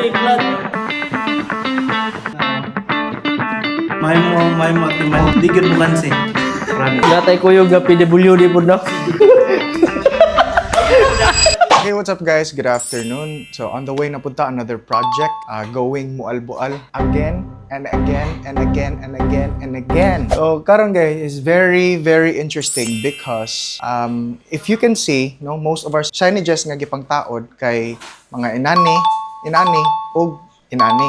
May digit bukan sih. Gatay ko yung PWD po na. Hey, what's up guys? Good afternoon. So on the way na punta another project, going Mualboal again and again and again and again and again. So karon guys is very interesting because if you can see, no, most of our signages nga gipangtaod kay mga inani ug inani.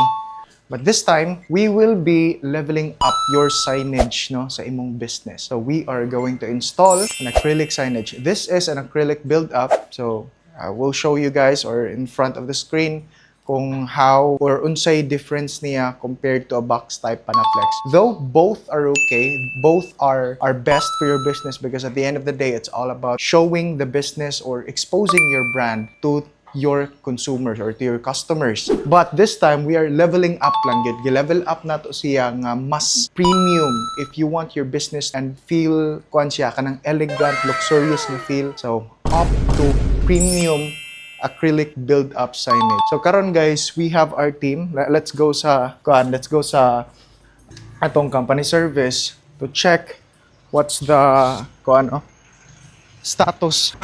But this time, we will be leveling up your signage, no, sa imong business. So we are going to install an acrylic signage. This is an acrylic build-up. So I will show you guys or in front of the screen kung how or unsay difference niya compared to a box type Panaflex. Though both are okay, both are best for your business because at the end of the day, it's all about showing the business or exposing your brand to your consumers or to your customers. But this time, we are leveling up lang yun. Gi-level up na to siya nga mas premium if you want your business and feel kuan siya kanang elegant, luxurious na feel. So, up to premium acrylic build-up signage. So, karon guys, we have our team. Let's go sa atong company service to check what's the status.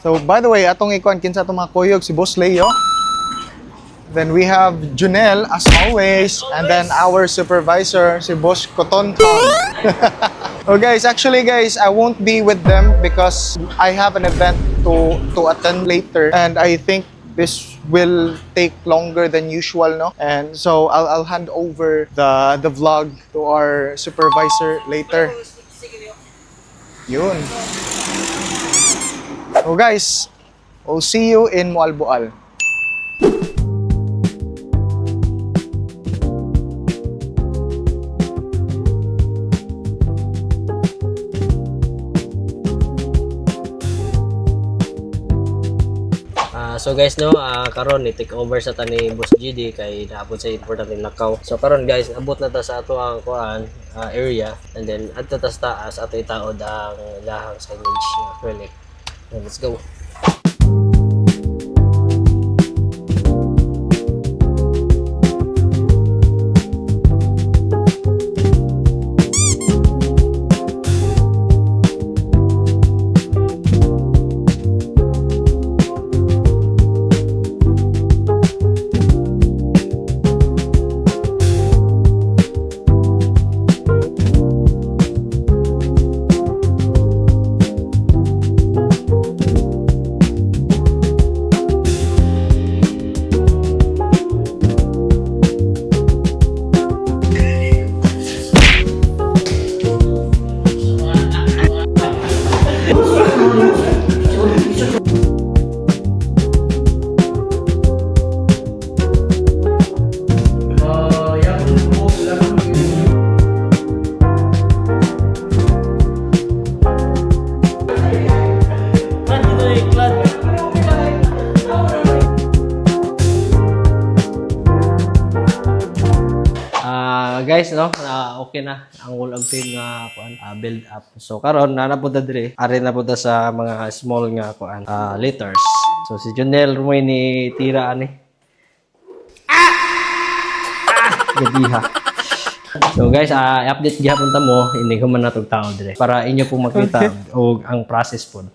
So, by the way, atong ikuan kinsa atong mga kuyog si Boss Leo. Then we have Junel as always, and then our supervisor si Boss Kotonton. Oh guys, actually guys, I won't be with them because I have an event to attend later, and I think this will take longer than usual, no? And so I'll hand over the vlog to our supervisor later. Yun. So guys, we'll see you in Mualboal. So guys, no, karon i-take over sa tani Boss GD kay naabot sa importante lakaw. So karon guys, abot na ta sa ato ang kuan area, and then adto ta sa taas ato itaod ang lahang signage acrylic. Let's go. Guys, no, okay na ang whole of team nga build up. So karon na napunta dire, ari na punta sa mga small nga letters. So si Junel rumoy ni tira ani. Gadiha. So guys, i-update gihapon ta mo ini ko man natog tao dire para inyo pong makita og ang process pod.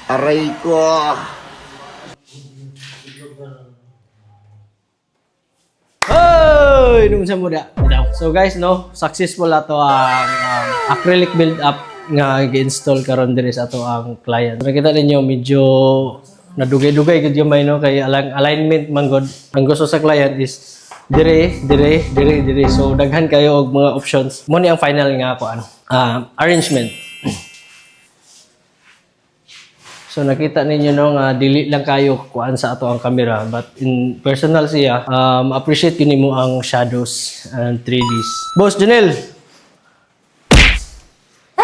Aray ko. Hoy, nung sa muda. So guys, no, successful ato ang acrylic build up nga gi-install karon diri sa ato ang client. Nakita ninyo medyo nadugay-dugay gud yung may no kay alignment man god. Ang gusto sa client is dire. So daghan kayo og mga options. Mo ni ang final nga arrangement. So nakita ninyo no nga dili lang kayo kuan sa ato ang camera, but in personal siya appreciate yun mo ang shadows and 3Ds. Boss Junel,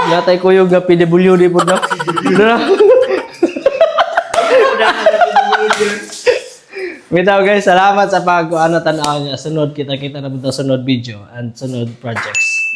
Natay kuyog nga PWD po na. Bitaw guys, salamat sa pag-ano tanaw niya. Sunod kita na punta sunod video and sunod projects.